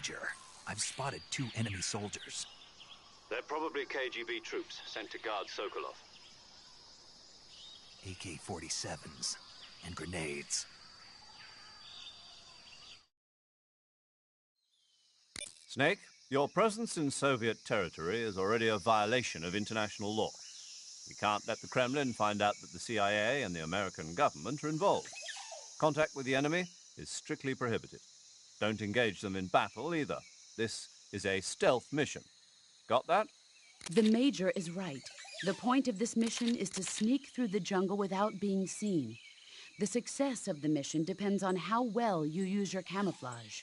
Major. I've spotted 2 enemy soldiers. They're probably KGB troops sent to guard Sokolov. AK-47s and grenades. Snake, your presence in Soviet territory is already a violation of international law. We can't let the Kremlin find out that the CIA and the American government are involved. Contact with the enemy is strictly prohibited. Don't engage them in battle either. This is a stealth mission. Got that? The Major is right. The point of this mission is to sneak through the jungle without being seen. The success of the mission depends on how well you use your camouflage.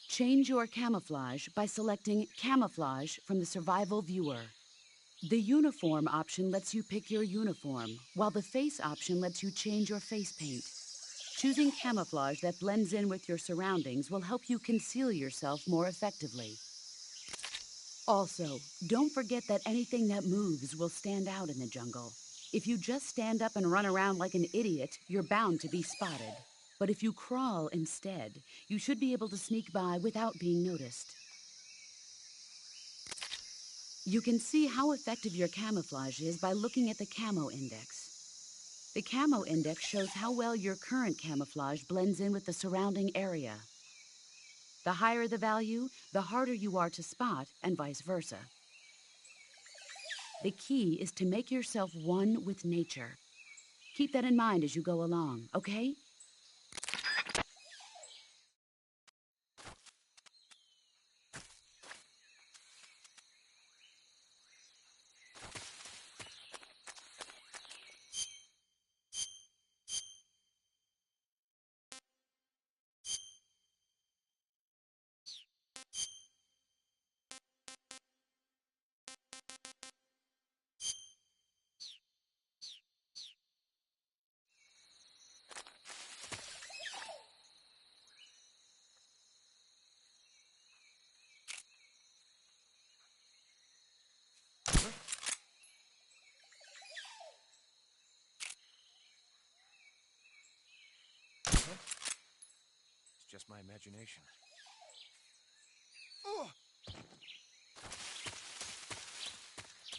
Change your camouflage by selecting Camouflage from the Survival Viewer. The Uniform option lets you pick your uniform, while the Face option lets you change your face paint. Choosing camouflage that blends in with your surroundings will help you conceal yourself more effectively. Also, don't forget that anything that moves will stand out in the jungle. If you just stand up and run around like an idiot, you're bound to be spotted. But if you crawl instead, you should be able to sneak by without being noticed. You can see how effective your camouflage is by looking at the Camo Index. The Camo Index shows how well your current camouflage blends in with the surrounding area. The higher the value, the harder you are to spot, and vice versa. The key is to make yourself one with nature. Keep that in mind as you go along, okay? It's just my imagination.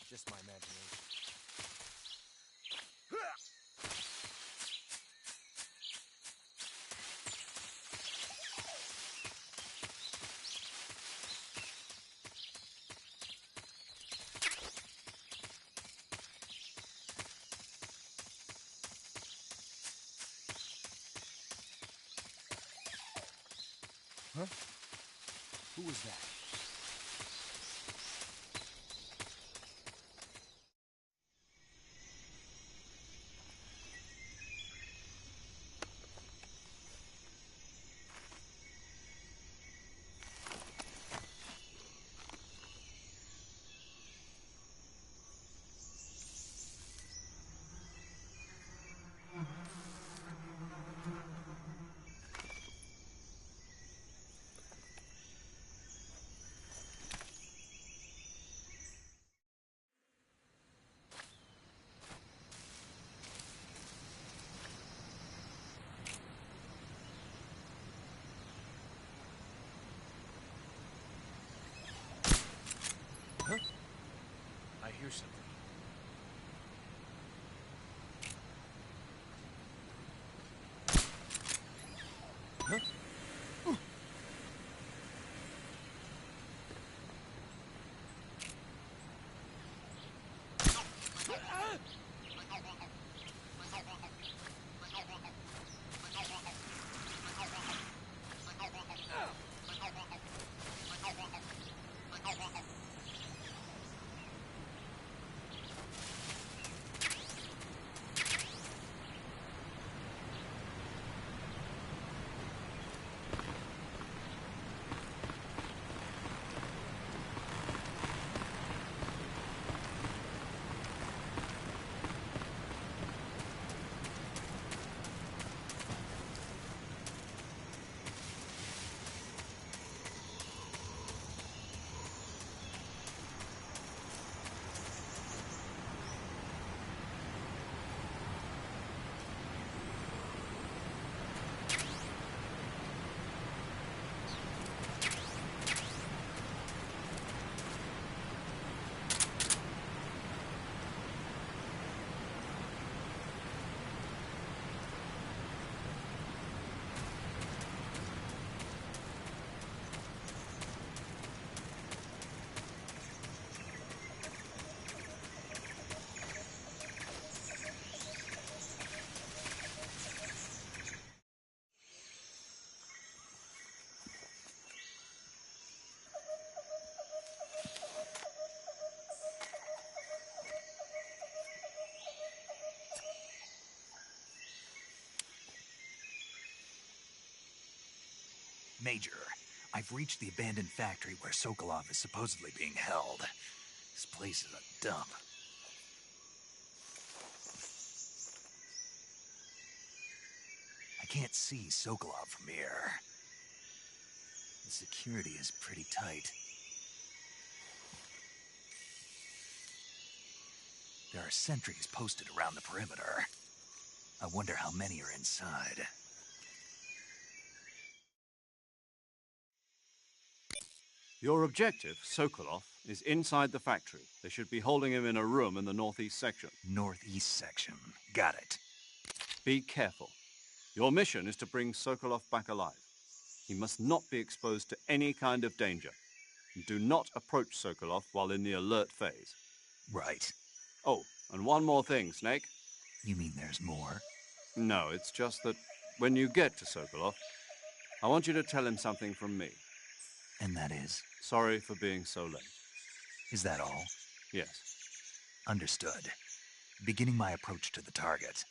Just my imagination. Huh? Who was that? Huh? I hear something. Huh? Major, I've reached the abandoned factory where Sokolov is supposedly being held. This place is a dump. I can't see Sokolov from here. The security is pretty tight. There are sentries posted around the perimeter. I wonder how many are inside. Your objective, Sokolov, is inside the factory. They should be holding him in a room in the northeast section. Northeast section. Got it. Be careful. Your mission is to bring Sokolov back alive. He must not be exposed to any kind of danger. And do not approach Sokolov while in the alert phase. Right. Oh, and one more thing, Snake. You mean there's more? No, it's just that when you get to Sokolov, I want you to tell him something from me. And that is? Sorry for being so late. Is that all? Yes. Understood. Beginning my approach to the target.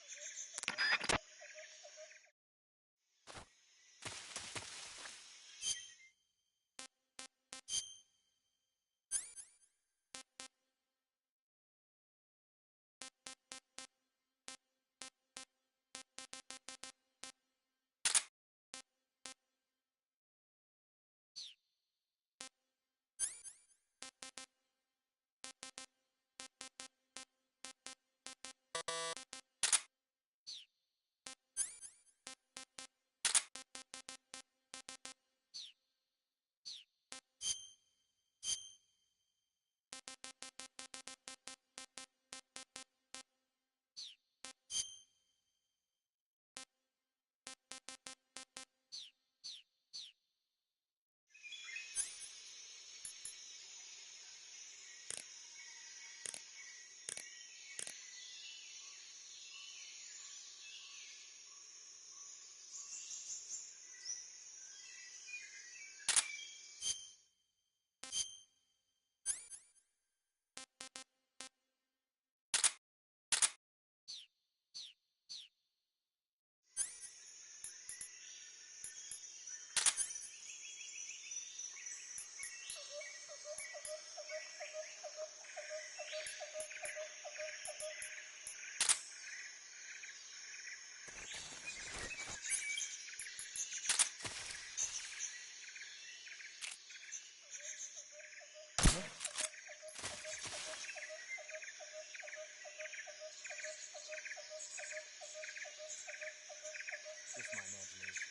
Just my imagination.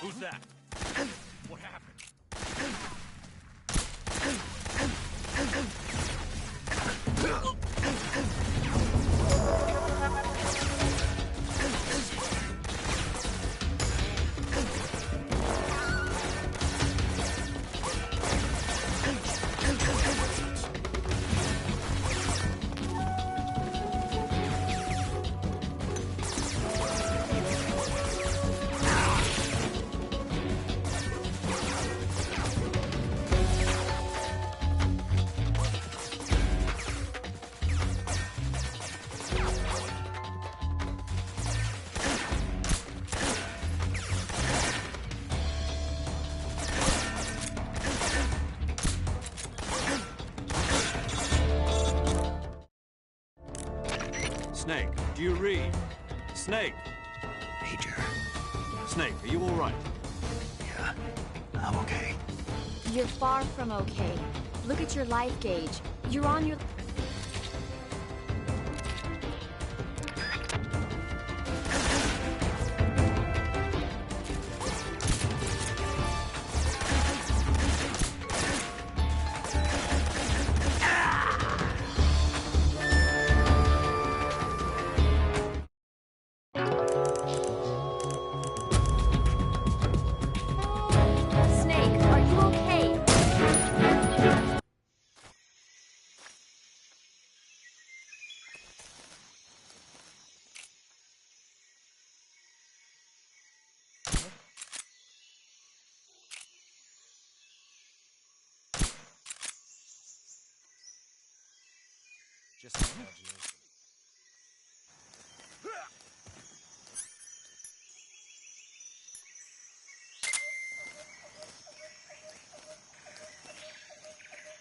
Who's that? What happened? Snake, do you read? Snake! Major. Snake, are you all right? Yeah, I'm okay. You're far from okay. Look at your life gauge. You're on your... Snake, are you okay? Just my imagination.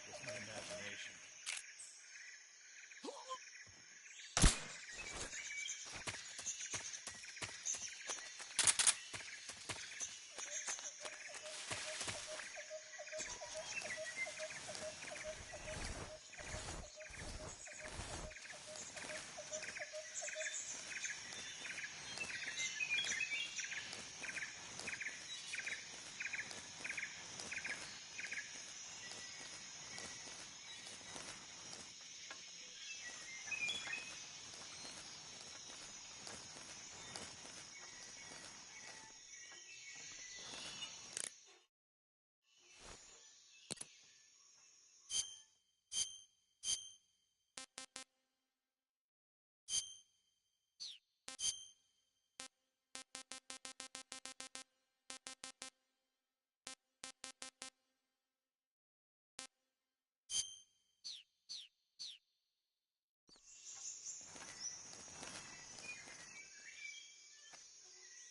Just my imagination.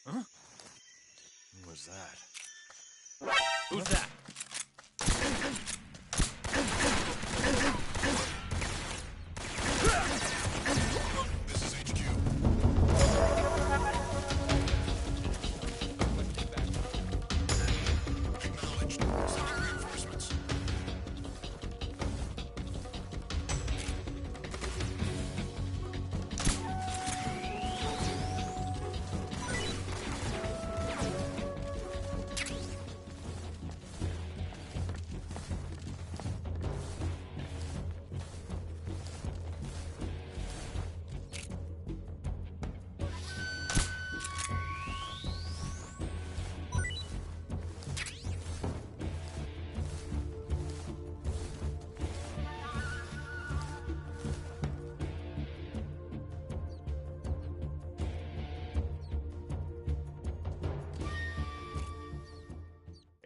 Huh? What was that? Who's that? This is HQ. Acknowledged. Sending reinforcements.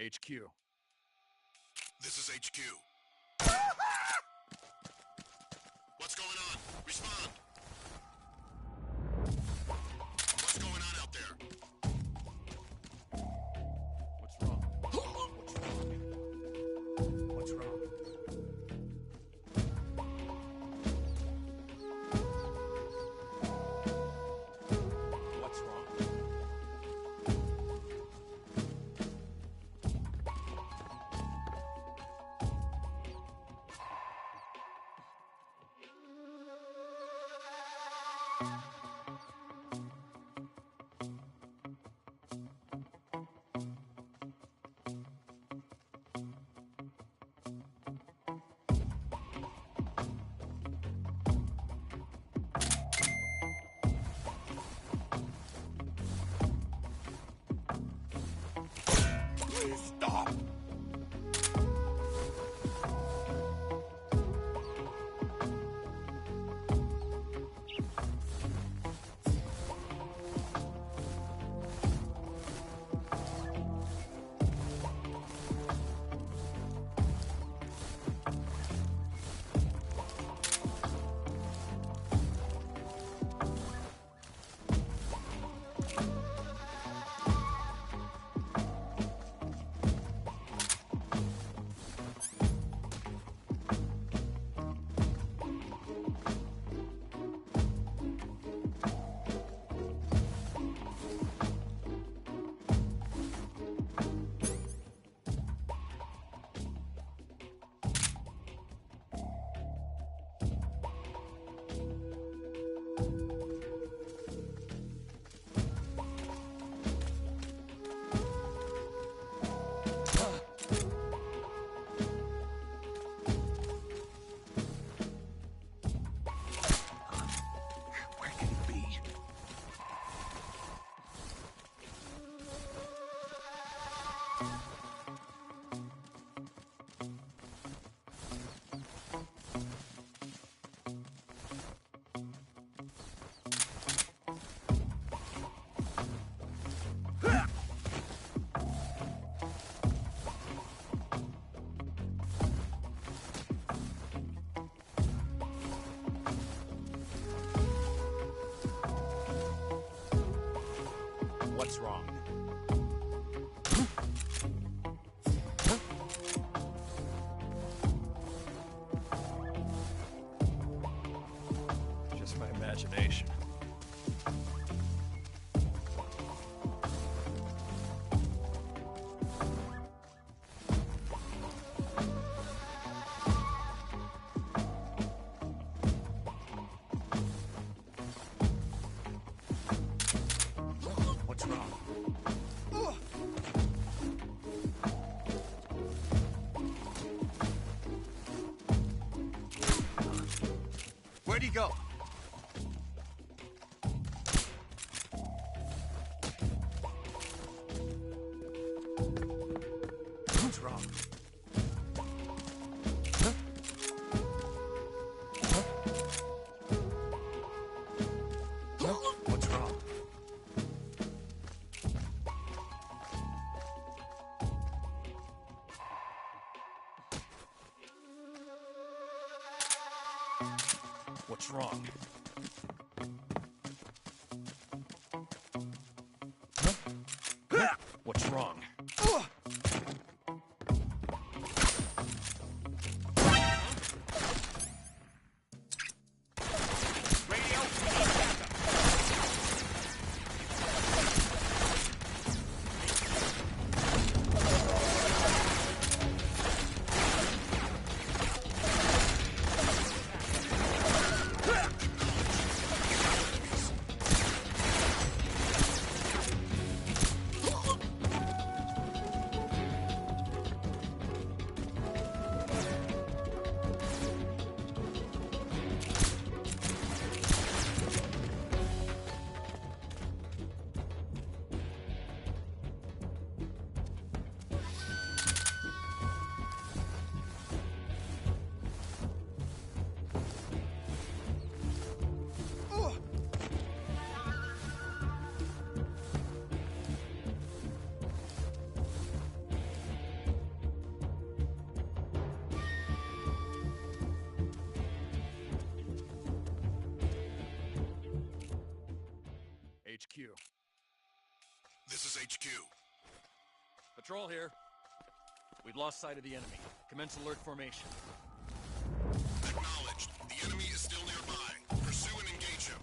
HQ. This is HQ. What's going on? Respond. What's going on out there? What's wrong? What's wrong? What's wrong? Please stop! Where could it be? What's wrong? Just my imagination. What's wrong? Where'd he go? What's wrong? What's wrong? What's wrong? What's wrong? HQ. This is HQ. Patrol here. We've lost sight of the enemy. Commence alert formation. Acknowledged. The enemy is still nearby. Pursue and engage him.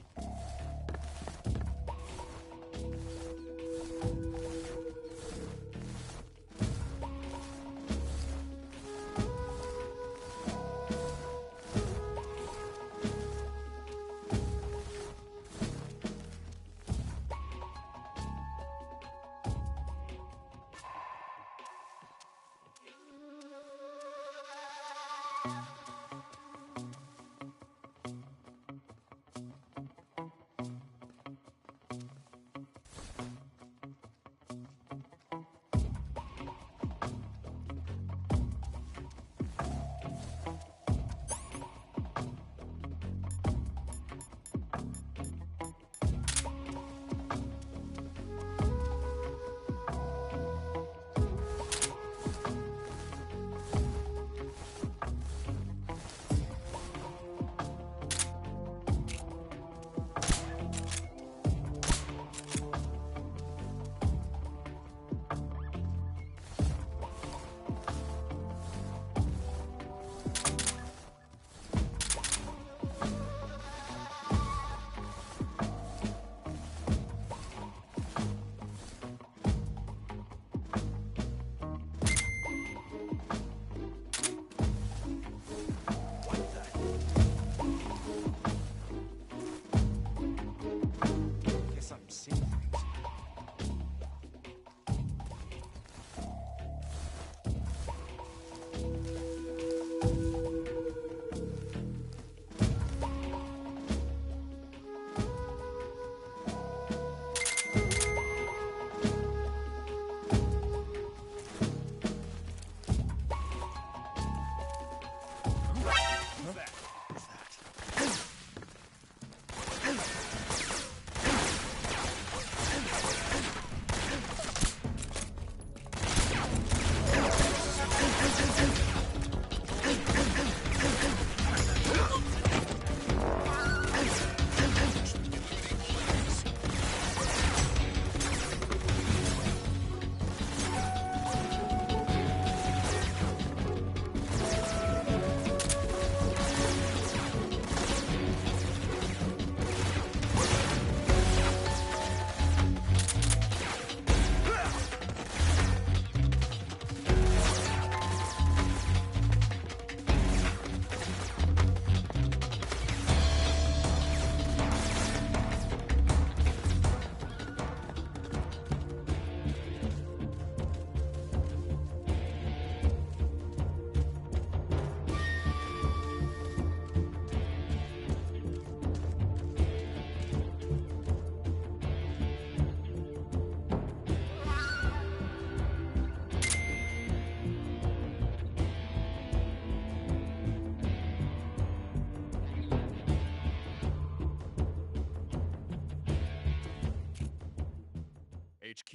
HQ.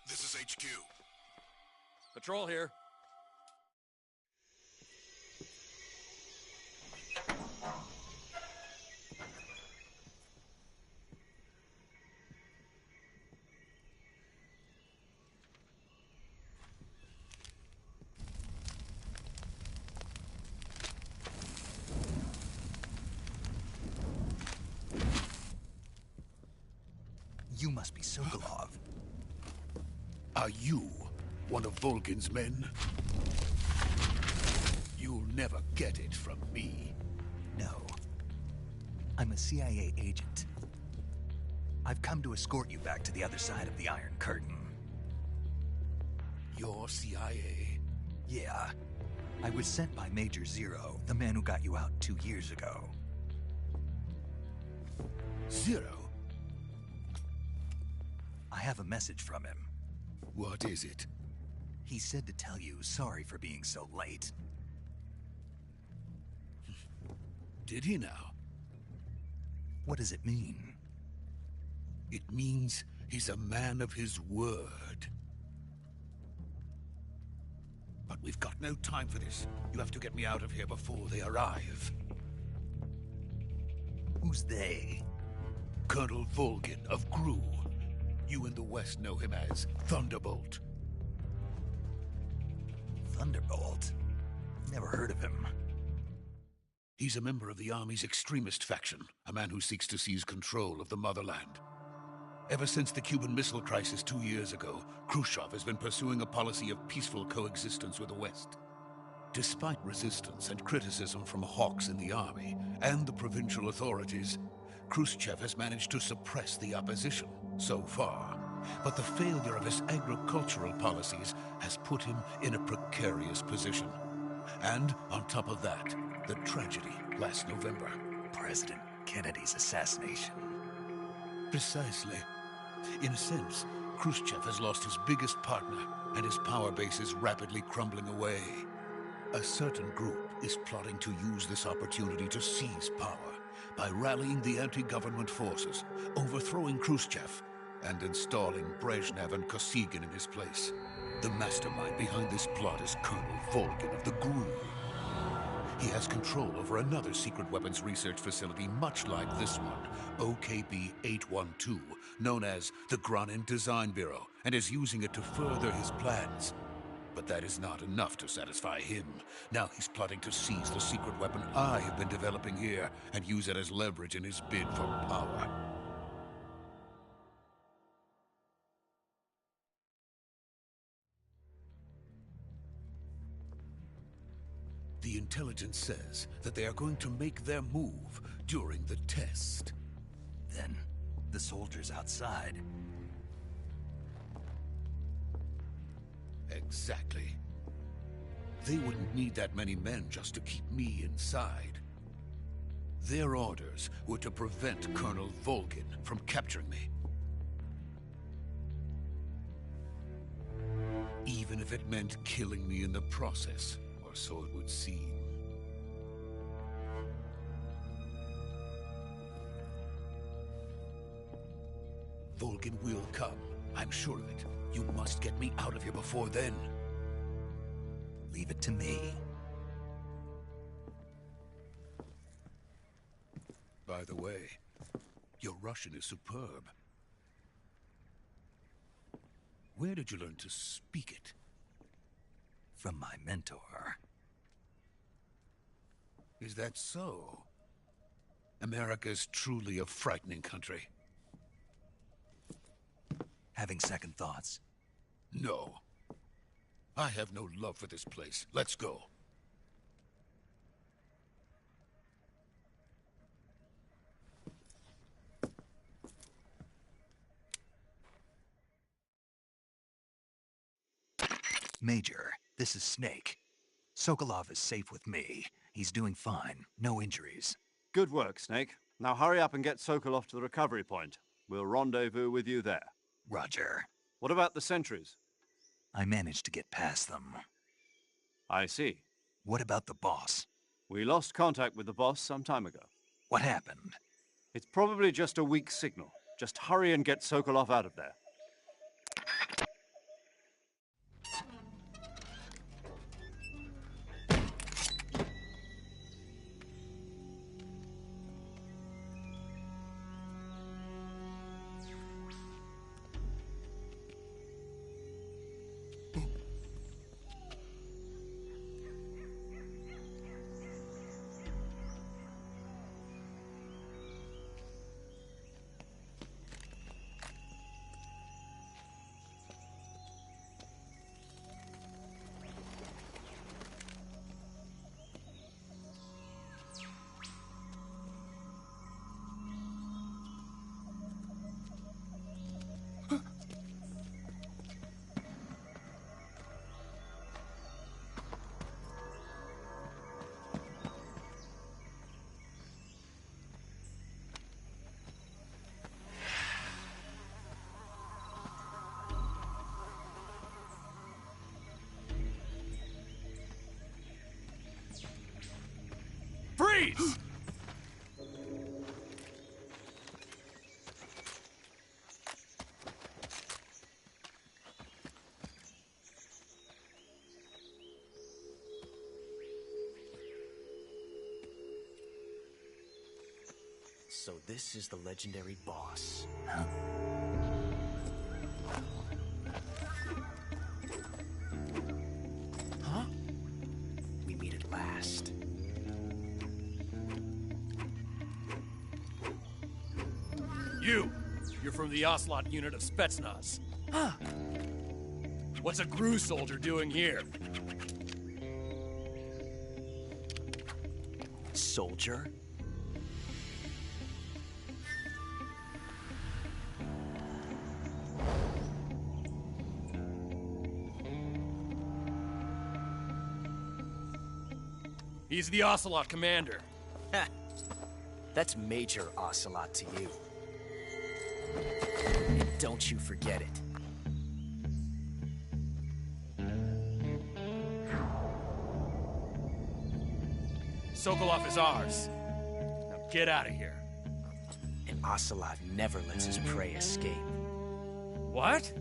This is HQ. Patrol here. You must be Sokolov. Are you one of Volgin's men? You'll never get it from me. No. I'm a CIA agent. I've come to escort you back to the other side of the Iron Curtain. You're CIA? Yeah. I was sent by Major Zero, the man who got you out 2 years ago. Zero? I have a message from him. What is it? He said to tell you sorry for being so late. Did he now? What does it mean? It means he's a man of his word. But we've got no time for this. You have to get me out of here before they arrive. Who's they? Colonel Volgin of GRU. You in the West know him as Thunderbolt. Thunderbolt? Never heard of him. He's a member of the Army's extremist faction, a man who seeks to seize control of the motherland. Ever since the Cuban Missile Crisis 2 years ago, Khrushchev has been pursuing a policy of peaceful coexistence with the West. Despite resistance and criticism from hawks in the Army and the provincial authorities, Khrushchev has managed to suppress the opposition so far. But the failure of his agricultural policies has put him in a precarious position. And on top of that, the tragedy last November. President Kennedy's assassination. Precisely. In a sense, Khrushchev has lost his biggest partner, and his power base is rapidly crumbling away. A certain group is plotting to use this opportunity to seize power by rallying the anti-government forces, overthrowing Khrushchev, and installing Brezhnev and Kosygin in his place. The mastermind behind this plot is Colonel Volgin of the GRU. He has control over another secret weapons research facility much like this one, OKB-812, known as the Granin Design Bureau, and is using it to further his plans. But that is not enough to satisfy him. Now he's plotting to seize the secret weapon I have been developing here and use it as leverage in his bid for power. The intelligence says that they are going to make their move during the test. Then, the soldiers outside. Exactly. They wouldn't need that many men just to keep me inside. Their orders were to prevent Colonel Volgin from capturing me. Even if it meant killing me in the process, or so it would seem. Volgin will come, I'm sure of it. You must get me out of here before then. Leave it to me. By the way, your Russian is superb. Where did you learn to speak it? From my mentor. Is that so? America's truly a frightening country. Having second thoughts? No. I have no love for this place. Let's go. Major, this is Snake. Sokolov is safe with me. He's doing fine. No injuries. Good work, Snake. Now hurry up and get Sokolov to the recovery point. We'll rendezvous with you there. Roger. What about the sentries? I managed to get past them. I see. What about the boss? We lost contact with the boss some time ago. What happened? It's probably just a weak signal. Just hurry and get Sokolov out of there. Freeze! So this is the legendary boss. Huh? We meet at last. You're from the Ocelot unit of Spetsnaz. What's a GRU soldier doing here? Soldier? He's the Ocelot commander. That's Major Ocelot to you. And don't you forget it. Sokolov is ours. Now get out of here. And Ocelot never lets his prey escape. What?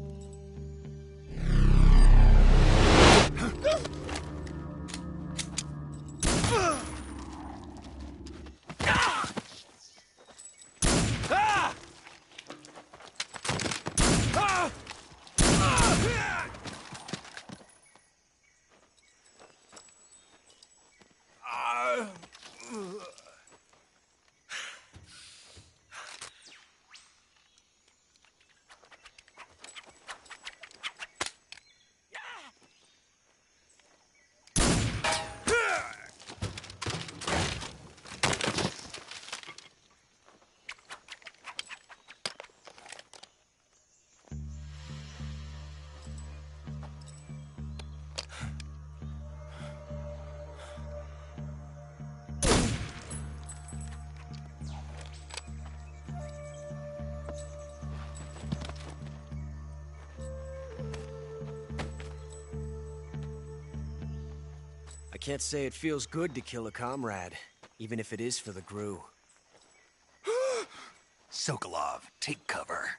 I can't say it feels good to kill a comrade, even if it is for the GRU. Sokolov, take cover.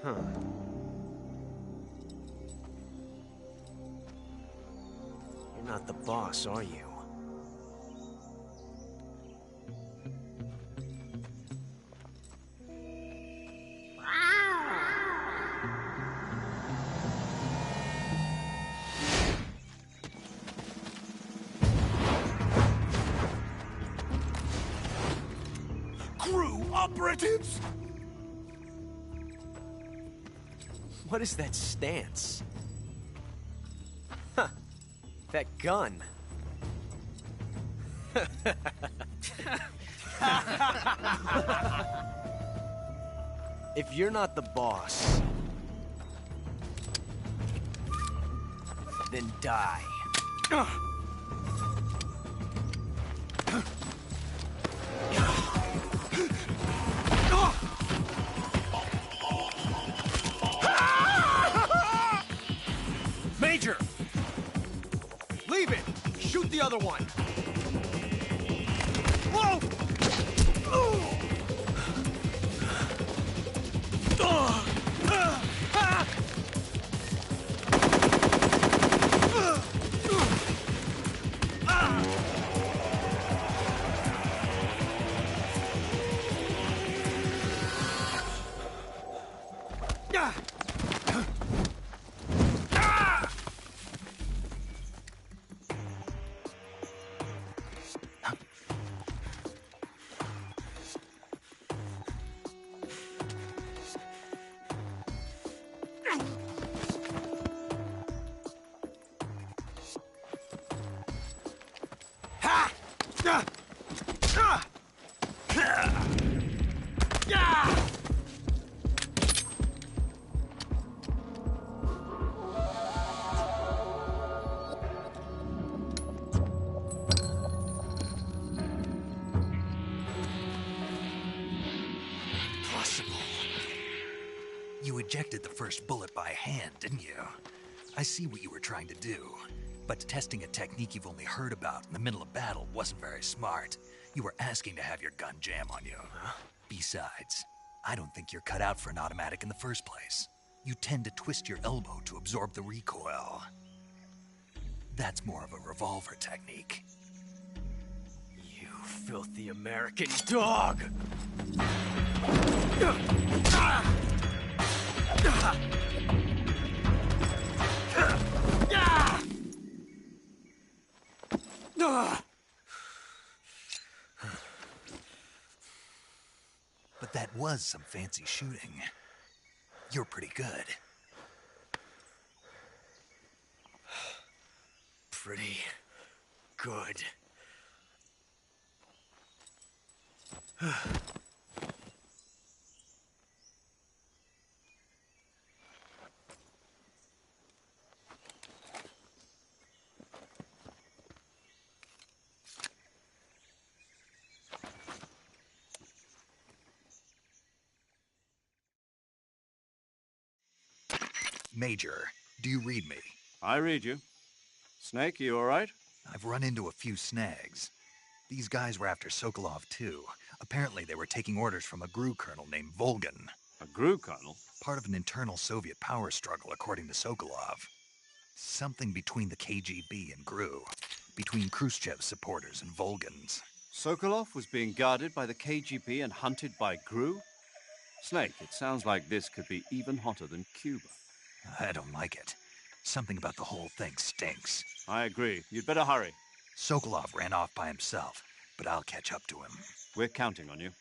Huh. You're not the boss, are you? GRU operatives? What is that stance? Huh. That gun. If you're not the boss, then die. Major! Leave it! Shoot the other one! Whoa! You ejected the first bullet by hand, didn't you? I see what you were trying to do. But testing a technique you've only heard about in the middle of battle wasn't very smart. You were asking to have your gun jam on you. Besides, I don't think you're cut out for an automatic in the first place. You tend to twist your elbow to absorb the recoil. That's more of a revolver technique. You filthy American dog! But that was some fancy shooting. You're pretty good. Pretty good. Major, do you read me? I read you. Snake, you all right? I've run into a few snags. These guys were after Sokolov too. Apparently they were taking orders from a GRU colonel named Volgin. A GRU colonel? Part of an internal Soviet power struggle, according to Sokolov. Something between the KGB and GRU. Between Khrushchev's supporters and Volgin's. Sokolov was being guarded by the KGB and hunted by GRU? Snake, it sounds like this could be even hotter than Cuba. I don't like it. Something about the whole thing stinks. I agree. You'd better hurry. Sokolov ran off by himself, but I'll catch up to him. We're counting on you.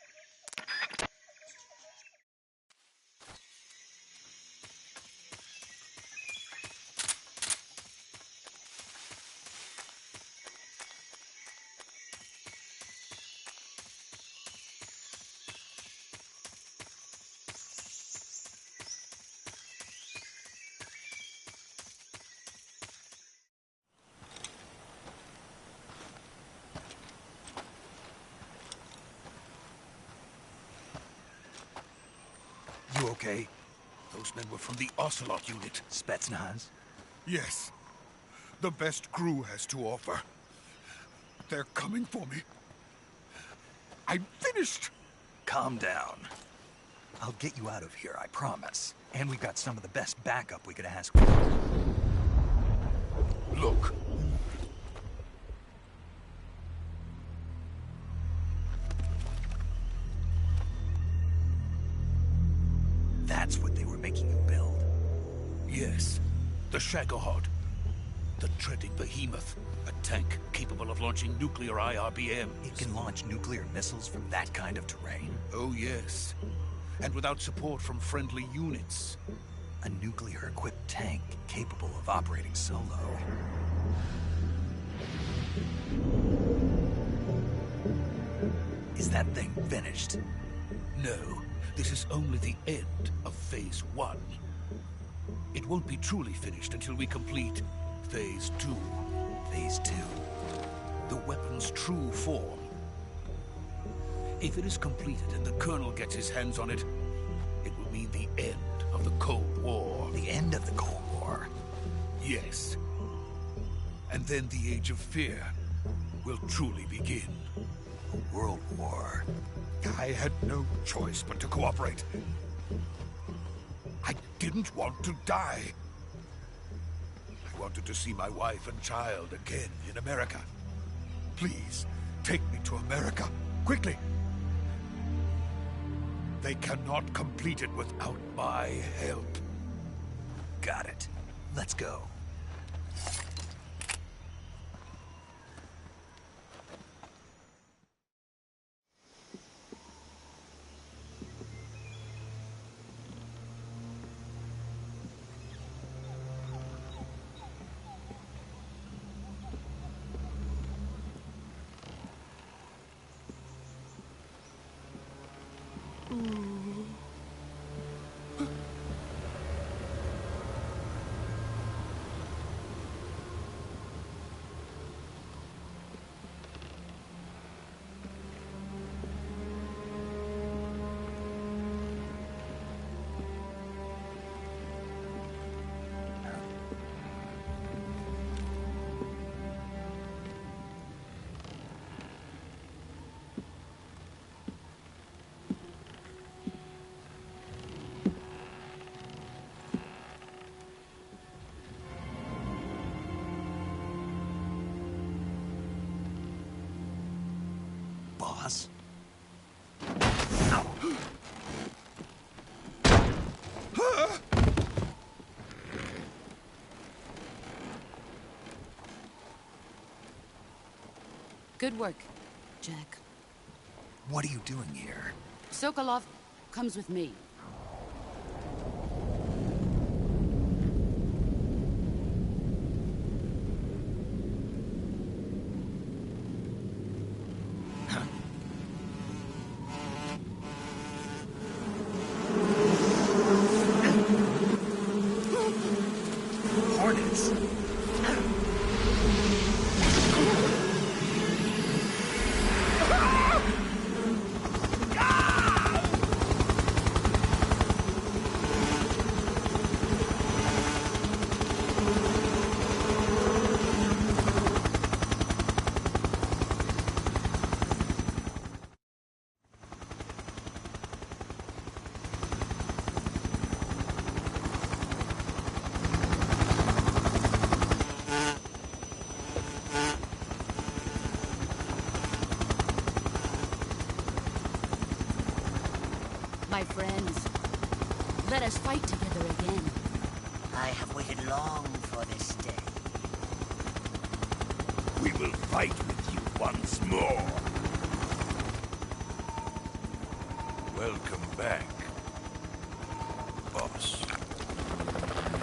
You okay? Those men were from the Ocelot unit. Spetsnaz? Yes. The best GRU has to offer. They're coming for me. I'm finished! Calm down. I'll get you out of here, I promise. And we've got some of the best backup we could ask for. Look. That's what they were making you build? Yes. The Shagohod. The treading behemoth. A tank capable of launching nuclear IRBMs. It can launch nuclear missiles from that kind of terrain? Oh, yes. And without support from friendly units. A nuclear-equipped tank capable of operating solo. Is that thing finished? No. This is only the end of Phase 1. It won't be truly finished until we complete Phase 2. Phase 2? The weapon's true form. If it is completed and the Colonel gets his hands on it, it will mean the end of the Cold War. The end of the Cold War? Yes. And then the Age of Fear will truly begin. A world war. I had no choice but to cooperate. I didn't want to die. I wanted to see my wife and child again in America. Please, take me to America, quickly. They cannot complete it without my help. Got it. Let's go. Boss? Good work, Jack. What are you doing here? Sokolov comes with me. Hornets! My friends, let us fight together again. I have waited long for this day. We will fight with you once more. Welcome back, boss.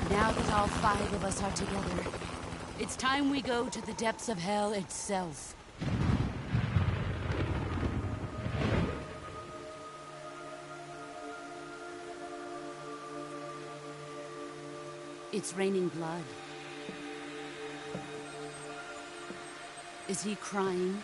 Now that all 5 of us are together, it's time we go to the depths of hell itself. It's raining blood. Is he crying?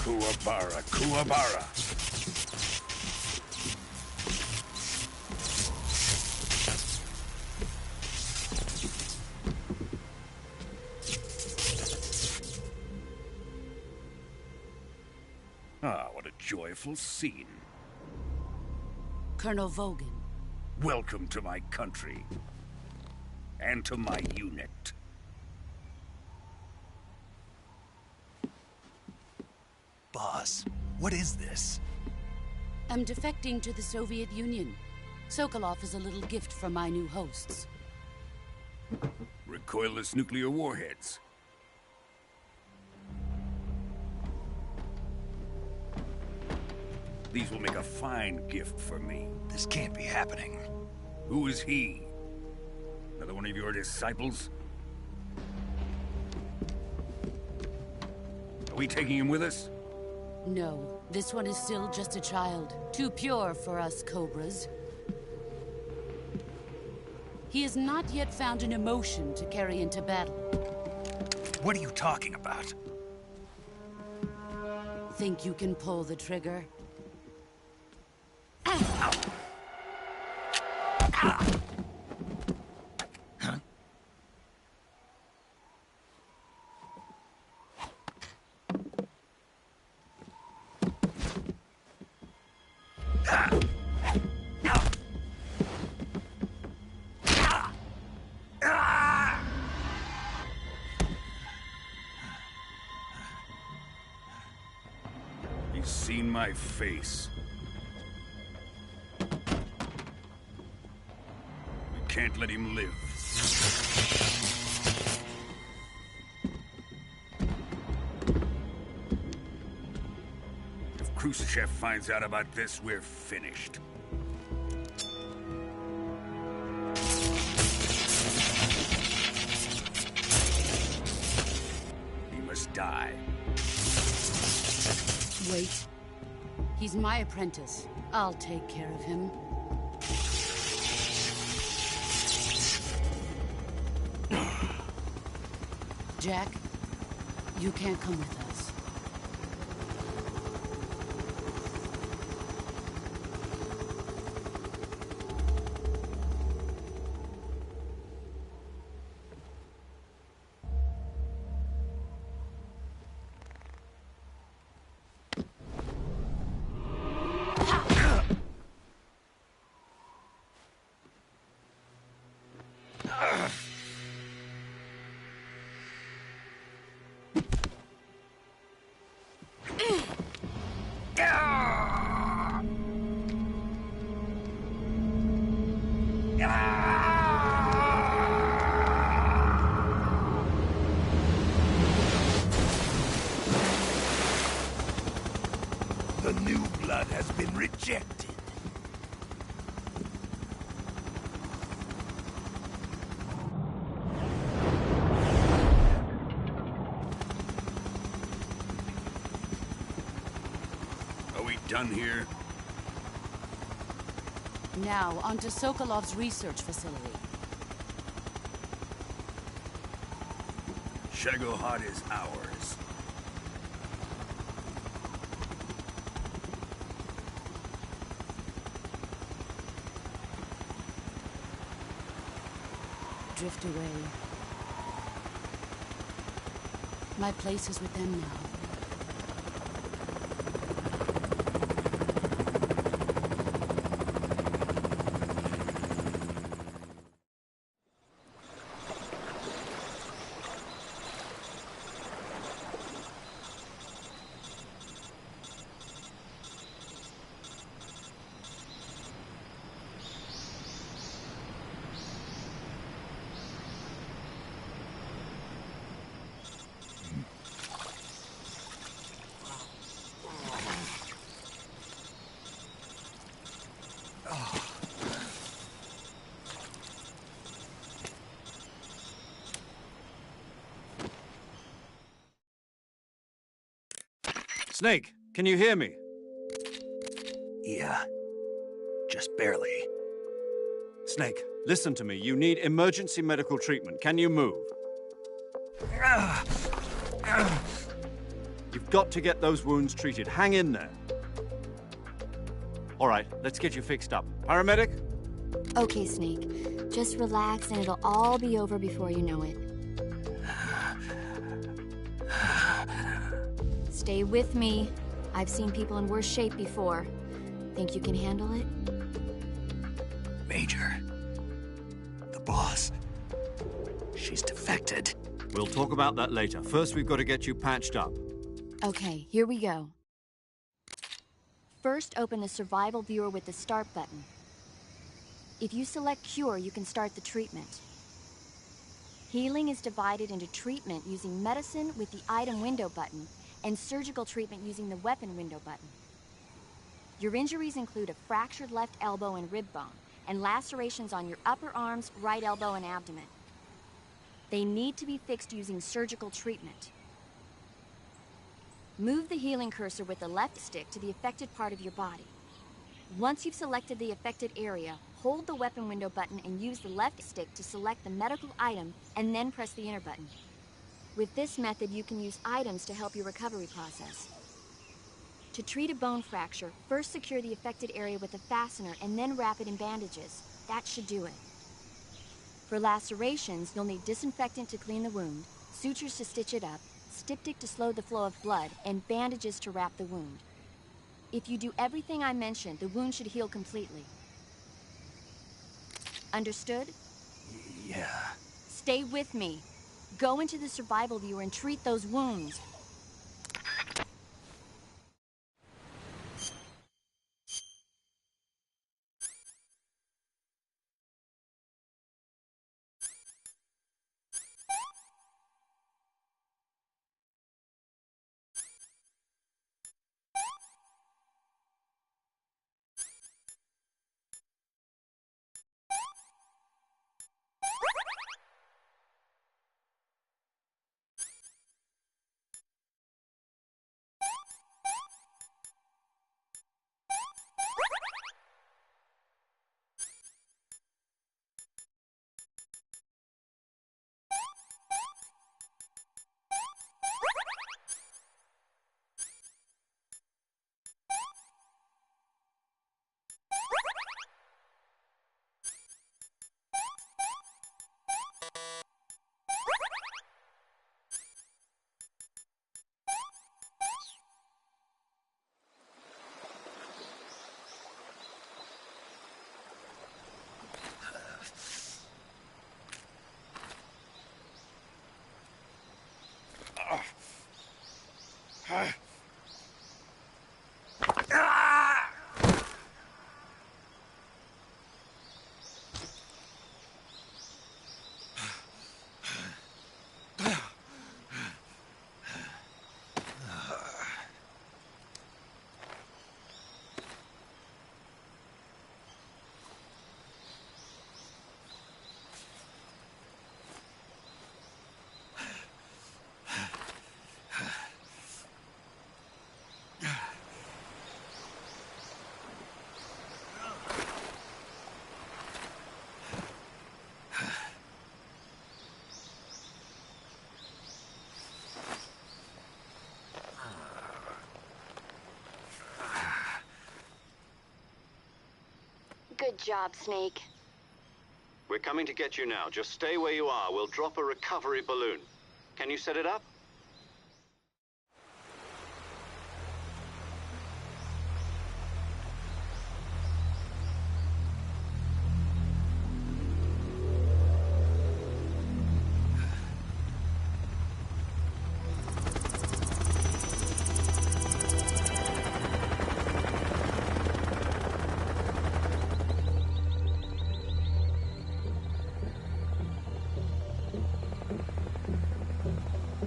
Kuwabara, Kuwabara. Ah, what a joyful scene. Colonel Vogan. Welcome to my country. And to my unit. Boss, what is this? I'm defecting to the Soviet Union. Sokolov is a little gift from my new hosts. Recoilless nuclear warheads. These will make a fine gift for me. This can't be happening. Who is he? Another one of your disciples? Are we taking him with us? No, this one is still just a child. Too pure for us Cobras. He has not yet found an emotion to carry into battle. What are you talking about? Think you can pull the trigger? He's seen my face. We can't let him live. If Khrushchev finds out about this, we're finished. He must die. Wait. He's my apprentice. I'll take care of him. Jack, you can't come with us. The new blood has been rejected. Are we done here? Now, onto Sokolov's research facility. Shagohod is ours. Drift away. My place is with them now. Snake, can you hear me? Yeah. Just barely. Snake, listen to me. You need emergency medical treatment. Can you move? You've got to get those wounds treated. Hang in there. All right, let's get you fixed up. Paramedic? Okay, Snake. Just relax and it'll all be over before you know it. Stay with me. I've seen people in worse shape before. Think you can handle it? Major. The boss. She's defected. We'll talk about that later. First, we've got to get you patched up. Okay, here we go. First, open the survival viewer with the start button. If you select cure, you can start the treatment. Healing is divided into treatment using medicine with the item window button and surgical treatment using the weapon window button. Your injuries include a fractured left elbow and rib bone, and lacerations on your upper arms, right elbow, and abdomen. They need to be fixed using surgical treatment. Move the healing cursor with the left stick to the affected part of your body. Once you've selected the affected area, hold the weapon window button and use the left stick to select the medical item, and then press the enter button. With this method, you can use items to help your recovery process. To treat a bone fracture, first secure the affected area with a fastener and then wrap it in bandages. That should do it. For lacerations, you'll need disinfectant to clean the wound, sutures to stitch it up, styptic to slow the flow of blood, and bandages to wrap the wound. If you do everything I mentioned, the wound should heal completely. Understood? Yeah. Stay with me. Go into the survival viewer and treat those wounds. Good job, Snake. We're coming to get you now. Just stay where you are. We'll drop a recovery balloon. Can you set it up?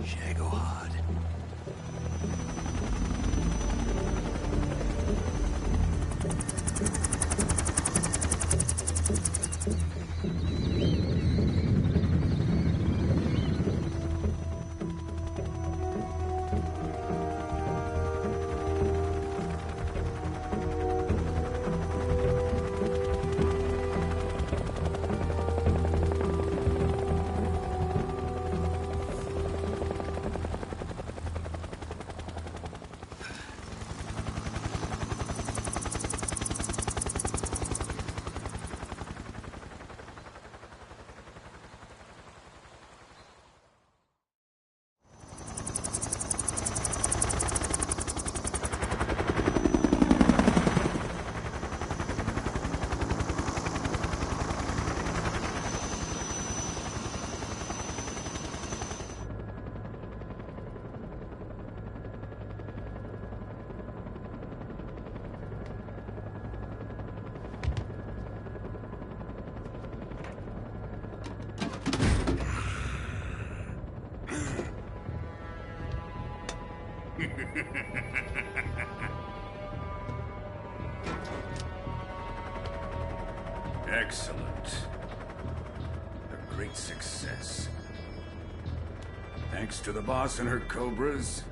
Shagohod. Excellent. A great success. Thanks to the boss and her cobras,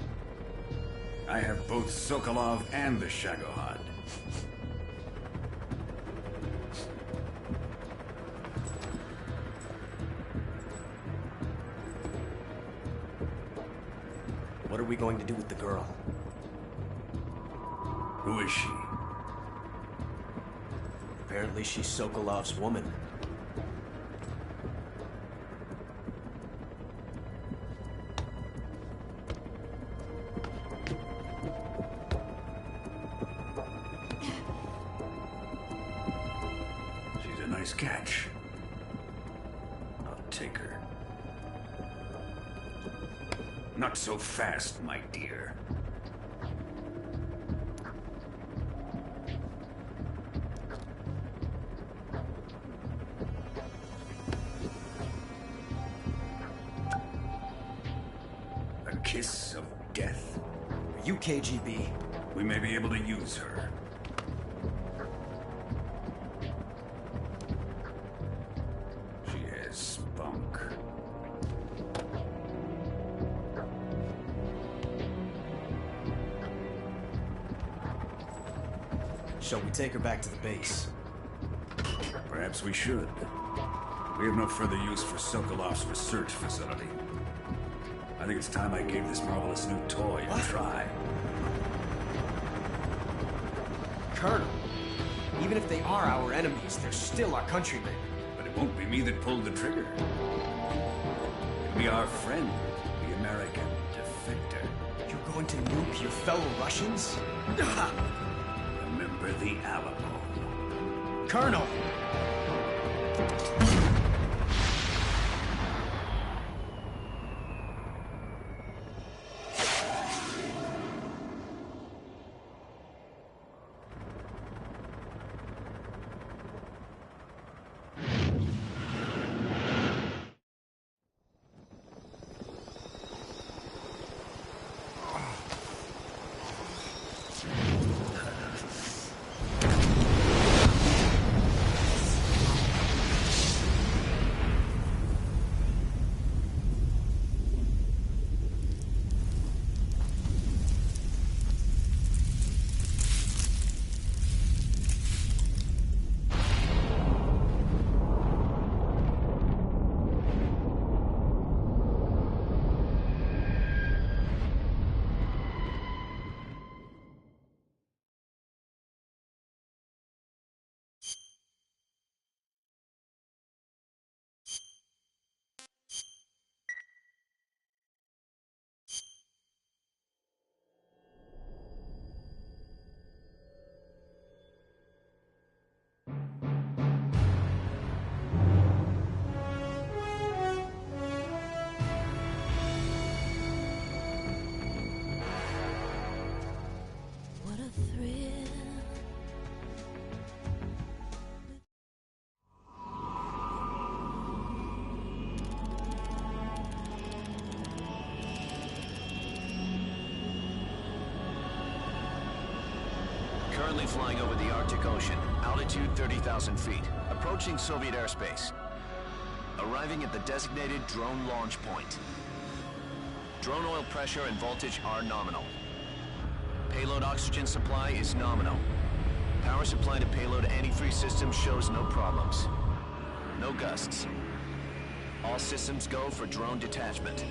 I have both Sokolov and the Shagohod. What are we going to do with the girl? Who is she? Apparently she's Sokolov's woman. She's a nice catch. I'll take her. Not so fast, my dear. A kiss of death? Are you KGB? We may be able to use her. She has spunk. Shall we take her back to the base? Perhaps we should. We have no further use for Sokolov's research facility. I think it's time I gave this marvelous new toy a try. Colonel, even if they are our enemies, they're still our countrymen. But it won't be me that pulled the trigger. It'll be our friend, the American defector. You're going to nuke your fellow Russians? Remember the Alamo. Colonel! Currently flying over the Arctic Ocean, altitude 30,000 feet, approaching Soviet airspace. Arriving at the designated drone launch point. Drone oil pressure and voltage are nominal. Payload oxygen supply is nominal. Power supply to payload antifreeze system shows no problems. No gusts. All systems go for drone detachment.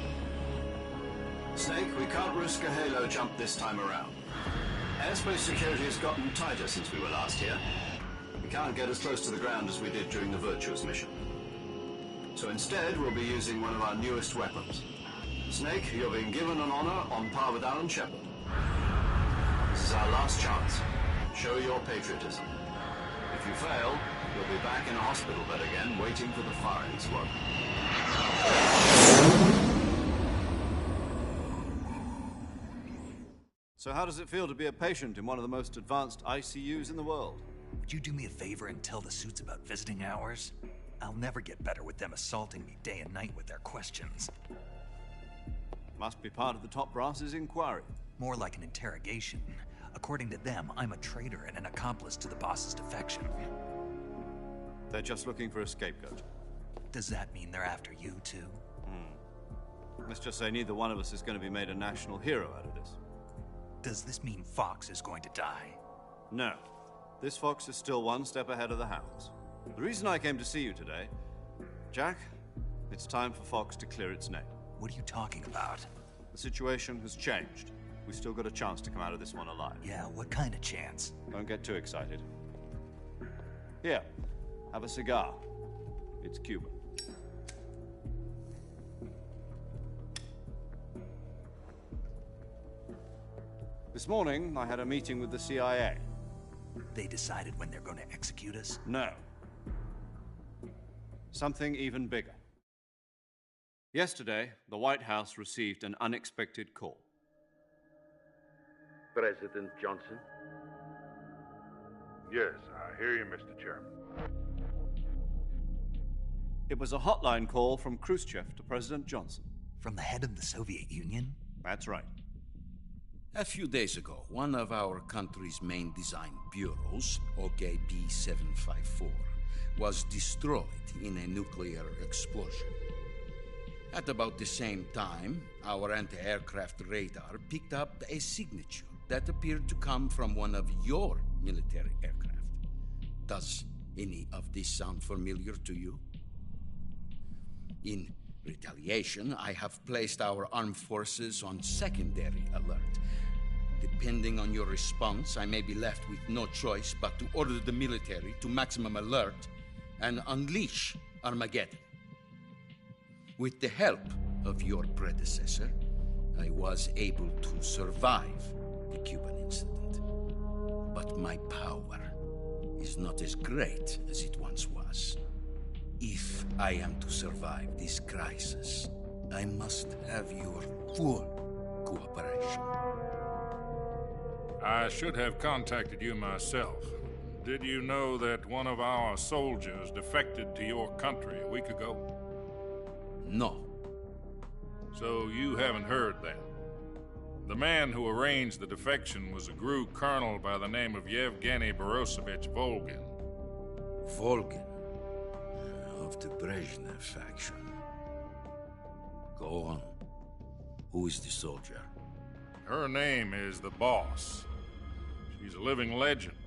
Snake, we can't risk a halo jump this time around. Airspace security has gotten tighter since we were last here. We can't get as close to the ground as we did during the Virtuous mission. So instead, we'll be using one of our newest weapons. Snake, you're being given an honor on par with Alan Shepard. This is our last chance. Show your patriotism. If you fail, you'll be back in a hospital bed again, waiting for the firing squad. So how does it feel to be a patient in one of the most advanced ICUs in the world? Would you do me a favor and tell the suits about visiting hours? I'll never get better with them assaulting me day and night with their questions. Must be part of the top brass's inquiry. More like an interrogation. According to them, I'm a traitor and an accomplice to the boss's defection. They're just looking for a scapegoat. Does that mean they're after you, too? Let's just say neither one of us is going to be made a national hero out of this. Does this mean Fox is going to die? No. This fox is still one step ahead of the hounds. The reason I came to see you today... Jack, it's time for Fox to clear its name. What are you talking about? The situation has changed. We've still got a chance to come out of this one alive. Yeah, what kind of chance? Don't get too excited. Here, have a cigar. It's Cuban. This morning, I had a meeting with the CIA. They decided when they're going to execute us? No. Something even bigger. Yesterday, the White House received an unexpected call. President Johnson? Yes, I hear you, Mr. Chairman. It was a hotline call from Khrushchev to President Johnson. From the head of the Soviet Union? That's right. A few days ago, one of our country's main design bureaus, OKB-754, was destroyed in a nuclear explosion. At about the same time, our anti-aircraft radar picked up a signature that appeared to come from one of your military aircraft. Does any of this sound familiar to you? In retaliation, I have placed our armed forces on secondary alert. Depending on your response, I may be left with no choice but to order the military to maximum alert and unleash Armageddon. With the help of your predecessor, I was able to survive the Cuban incident. But my power is not as great as it once was. If I am to survive this crisis, I must have your full cooperation. I should have contacted you myself. Did you know that one of our soldiers defected to your country a week ago? No. So you haven't heard then? The man who arranged the defection was a GRU colonel by the name of Yevgeny Borosovich Volgin. Volgin? Of the Brezhnev faction. Go on. Who is the soldier? Her name is the Boss. She's a living legend.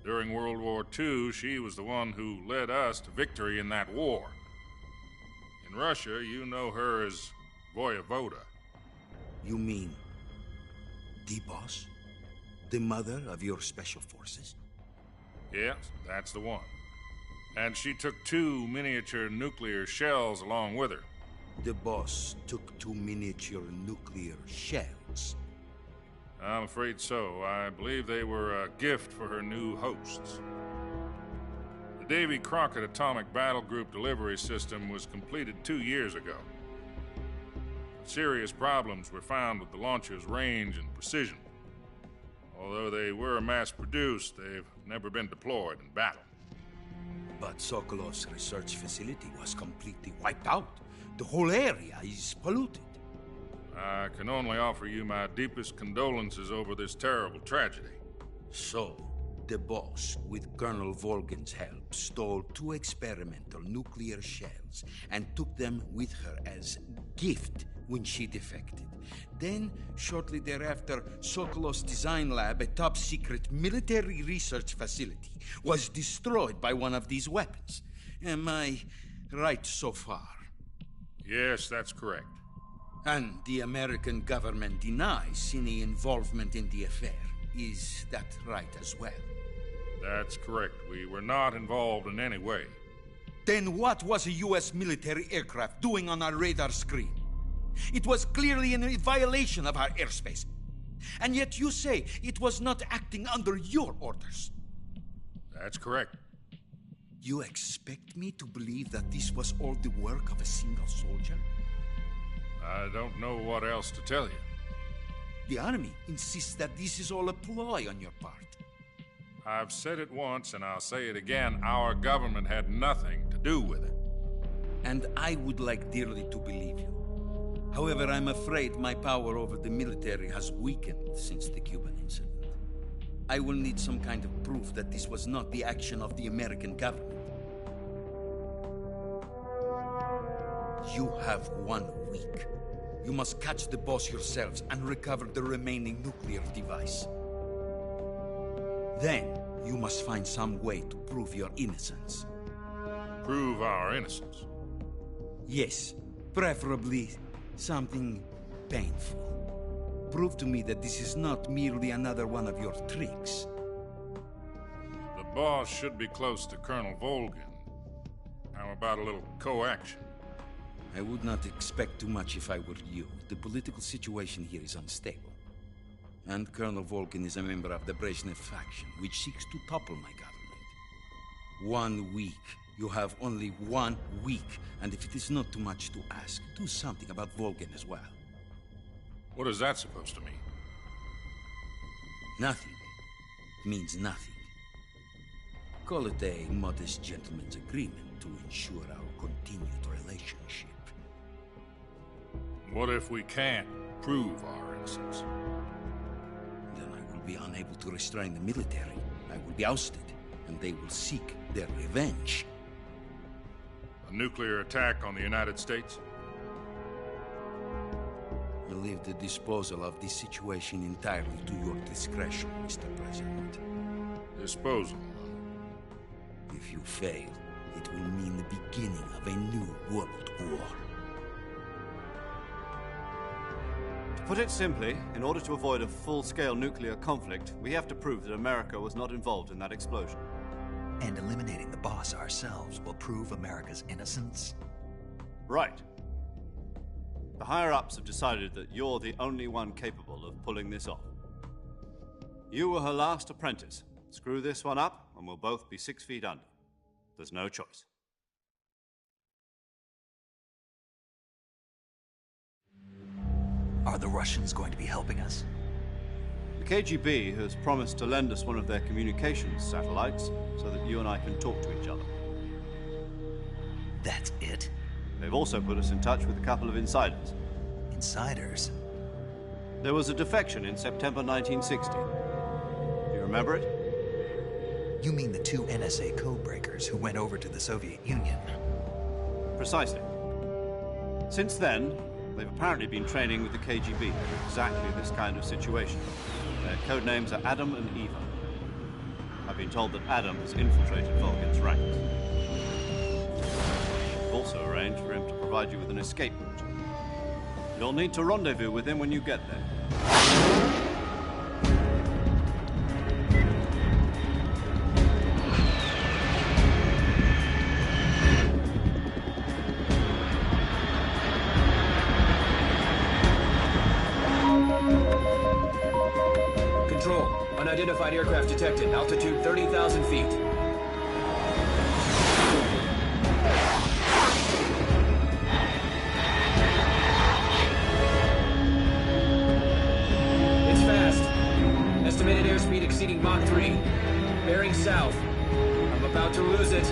During World War II, she was the one who led us to victory in that war. In Russia, you know her as Voyevoda. You mean the Boss? The mother of your special forces? Yes, that's the one. And she took 2 miniature nuclear shells along with her. The Boss took 2 miniature nuclear shells? I'm afraid so. I believe they were a gift for her new hosts. The Davy Crockett Atomic Battle Group delivery system was completed 2 years ago. Serious problems were found with the launcher's range and precision. Although they were mass-produced, they've never been deployed in battle. But Sokolov's research facility was completely wiped out. The whole area is polluted. I can only offer you my deepest condolences over this terrible tragedy. So, the Boss, with Colonel Volgin's help, stole 2 experimental nuclear shells and took them with her as gift when she defected. Then, shortly thereafter, Sokolov's design lab, a top-secret military research facility, was destroyed by one of these weapons. Am I right so far? Yes, that's correct. And the American government denies any involvement in the affair. Is that right as well? That's correct. We were not involved in any way. Then what was a U.S. military aircraft doing on our radar screen? It was clearly in violation of our airspace. And yet you say it was not acting under your orders. That's correct. You expect me to believe that this was all the work of a single soldier? I don't know what else to tell you. The Army insists that this is all a ploy on your part. I've said it once, and I'll say it again. Our government had nothing to do with it. And I would like dearly to believe you. However, I'm afraid my power over the military has weakened since the Cuban incident. I will need some kind of proof that this was not the action of the American government. You have 1 week. You must catch the boss yourselves and recover the remaining nuclear device. Then, you must find some way to prove your innocence. Prove our innocence? Yes, preferably something painful. Prove to me that this is not merely another one of your tricks. The boss should be close to Colonel Volgin. How about a little co-action? I would not expect too much if I were you. The political situation here is unstable. And Colonel Volgin is a member of the Brezhnev faction, which seeks to topple my government. 1 week. You have only 1 week. And if it is not too much to ask, do something about Volgin as well. What is that supposed to mean? Nothing. It means nothing. Call it a modest gentleman's agreement to ensure our continued relationship. What if we can't prove our innocence? Then I will be unable to restrain the military. I will be ousted, and they will seek their revenge. A nuclear attack on the United States? I leave the disposal of this situation entirely to your discretion, Mr. President. Disposal? If you fail, it will mean the beginning of a new world war. To put it simply, in order to avoid a full-scale nuclear conflict, we have to prove that America was not involved in that explosion. And eliminating the boss ourselves will prove America's innocence? Right. The higher-ups have decided that you're the only one capable of pulling this off. You were her last apprentice. Screw this one up, and we'll both be 6 feet under. There's no choice. Are the Russians going to be helping us? The KGB has promised to lend us one of their communications satellites so that you and I can talk to each other. That's it? They've also put us in touch with a couple of insiders. Insiders? There was a defection in September 1960. Do you remember it? You mean the 2 NSA codebreakers who went over to the Soviet Union? Precisely. Since then, they've apparently been training with the KGB for exactly this kind of situation. Their code names are Adam and Eva. I've been told that Adam has infiltrated Volgin's ranks. I've also arranged for him to provide you with an escape route. You'll need to rendezvous with him when you get there. Control. Unidentified aircraft detected. Altitude 30,000 feet. It's fast. Estimated airspeed exceeding Mach 3. Bearing south. I'm about to lose it.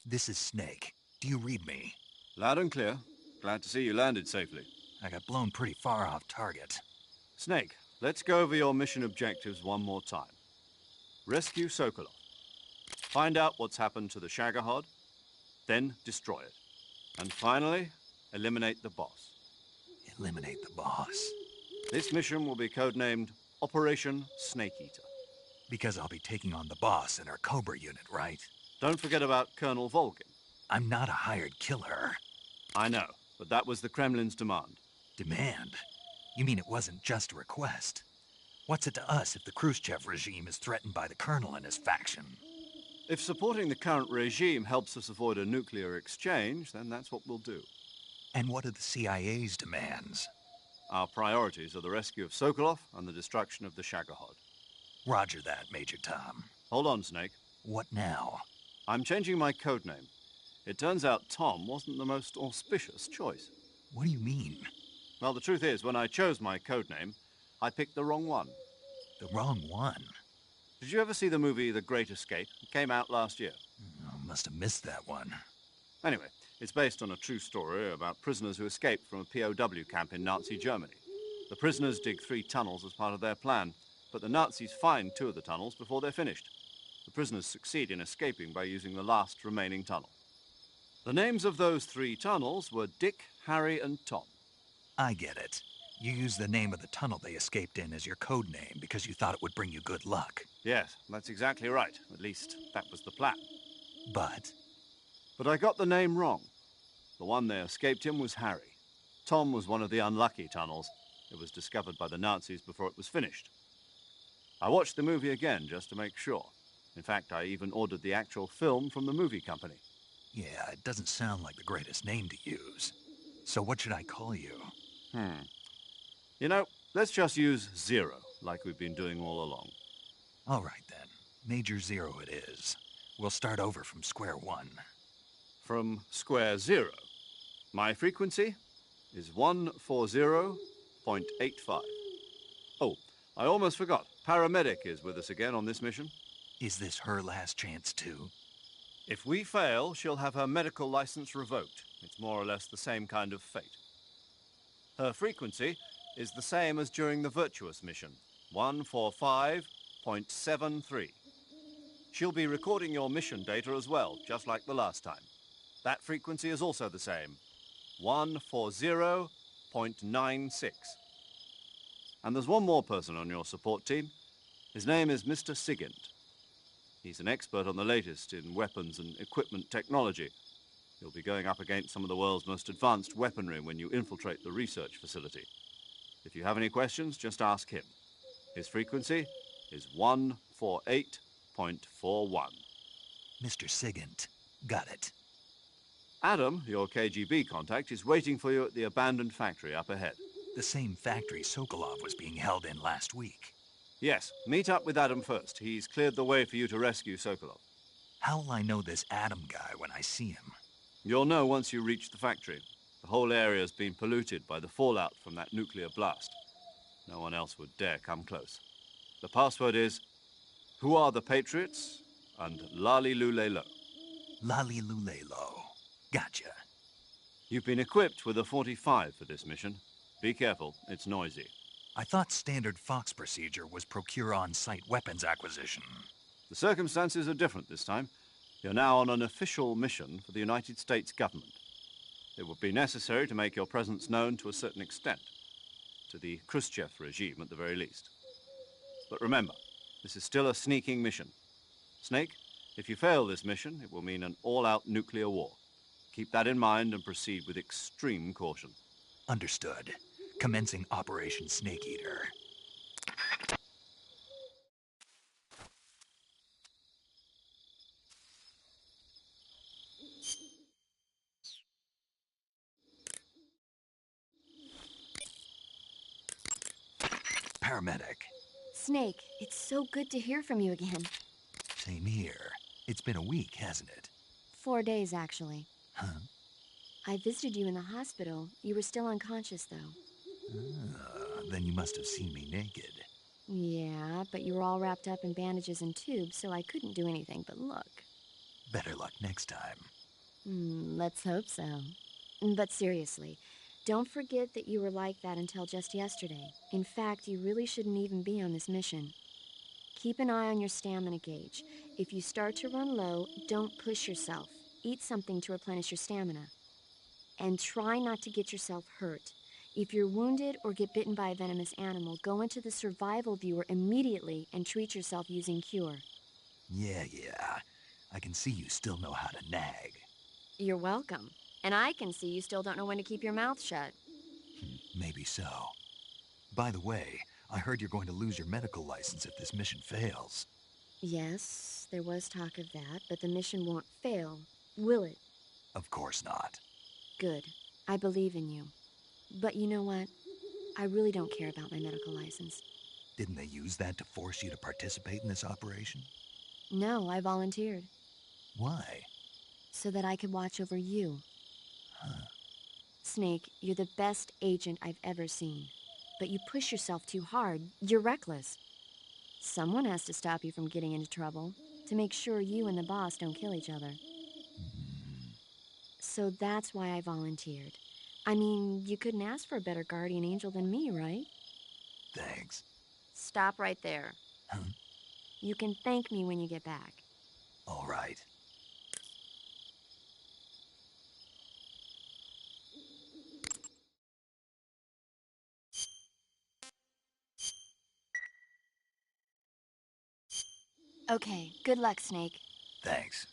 This is Snake. Do you read me? Loud and clear. Glad to see you landed safely. I got blown pretty far off target. Snake, let's go over your mission objectives one more time. Rescue Sokolov. Find out what's happened to the Shagohod. Then destroy it. And finally, eliminate the boss. Eliminate the boss. This mission will be codenamed Operation Snake Eater. Because I'll be taking on the boss in our Cobra unit, right? Don't forget about Colonel Volgin. I'm not a hired killer. I know, but that was the Kremlin's demand. Demand? You mean it wasn't just a request? What's it to us if the Khrushchev regime is threatened by the Colonel and his faction? If supporting the current regime helps us avoid a nuclear exchange, then that's what we'll do. And what are the CIA's demands? Our priorities are the rescue of Sokolov and the destruction of the Shagohod. Roger that, Major Tom. Hold on, Snake. What now? I'm changing my codename. It turns out Tom wasn't the most auspicious choice. What do you mean? Well, the truth is, when I chose my codename, I picked the wrong one. The wrong one? Did you ever see the movie The Great Escape? It came out last year. I must have missed that one. Anyway, it's based on a true story about prisoners who escaped from a POW camp in Nazi Germany. The prisoners dig 3 tunnels as part of their plan, but the Nazis find 2 of the tunnels before they're finished. The prisoners succeed in escaping by using the last remaining tunnel. The names of those 3 tunnels were Dick, Harry, and Tom. I get it. You used the name of the tunnel they escaped in as your code name because you thought it would bring you good luck. Yes, that's exactly right. At least, that was the plan. But I got the name wrong. The one they escaped in was Harry. Tom was one of the unlucky tunnels. It was discovered by the Nazis before it was finished. I watched the movie again just to make sure. In fact, I even ordered the actual film from the movie company. Yeah, it doesn't sound like the greatest name to use. So what should I call you? You know, let's just use Zero, like we've been doing all along. All right, then. Major Zero it is. We'll start over from square one. From square 0. My frequency is 140.85. Oh, I almost forgot. Paramedic is with us again on this mission. Is this her last chance, too? If we fail, she'll have her medical license revoked. It's more or less the same kind of fate. Her frequency is the same as during the Virtuous mission, 145.73. She'll be recording your mission data as well, just like the last time. That frequency is also the same, 140.96. And there's one more person on your support team. His name is Mr. Sigint. He's an expert on the latest in weapons and equipment technology. You'll be going up against some of the world's most advanced weaponry when you infiltrate the research facility. If you have any questions, just ask him. His frequency is 148.41. Mr. Sigint. Got it. Adam, your KGB contact, is waiting for you at the abandoned factory up ahead. The same factory Sokolov was being held in last week. Yes, meet up with Adam first. He's cleared the way for you to rescue Sokolov. How'll I know this Adam guy when I see him? You'll know once you reach the factory. The whole area's been polluted by the fallout from that nuclear blast. No one else would dare come close. The password is, Who are the Patriots? And Lali Lulelo. Lali Lulelo. Gotcha. You've been equipped with a 45 for this mission. Be careful, it's noisy. I thought standard Fox procedure was procure on-site weapons acquisition. The circumstances are different this time. You're now on an official mission for the United States government. It would be necessary to make your presence known to a certain extent. To the Khrushchev regime, at the very least. But remember, this is still a sneaking mission. Snake, if you fail this mission, it will mean an all-out nuclear war. Keep that in mind and proceed with extreme caution. Understood. Commencing Operation Snake Eater. Paramedic. Snake, it's so good to hear from you again. Same here. It's been a week, hasn't it? 4 days, actually. Huh? I visited you in the hospital. You were still unconscious, though. Then you must have seen me naked. Yeah, but you were all wrapped up in bandages and tubes, so I couldn't do anything but look. Better luck next time. Let's hope so. But seriously, don't forget that you were like that until just yesterday. In fact, you really shouldn't even be on this mission. Keep an eye on your stamina gauge. If you start to run low, don't push yourself. eat something to replenish your stamina. And try not to get yourself hurt. If you're wounded or get bitten by a venomous animal, go into the survival viewer immediately and treat yourself using Cure. Yeah. I can see you still know how to nag. You're welcome. And I can see you still don't know when to keep your mouth shut. Maybe so. By the way, I heard you're going to lose your medical license if this mission fails. Yes, there was talk of that, but the mission won't fail, will it? Of course not. Good. I believe in you. But you know what? I really don't care about my medical license. Didn't they use that to force you to participate in this operation? No, I volunteered. Why? So that I could watch over you. Huh. Snake, you're the best agent I've ever seen. But you push yourself too hard. You're reckless. Someone has to stop you from getting into trouble, to make sure you and the boss don't kill each other. So that's why I volunteered. I mean, you couldn't ask for a better guardian angel than me, right? Thanks. Stop right there. Huh? You can thank me when you get back. All right. Okay, good luck, Snake. Thanks.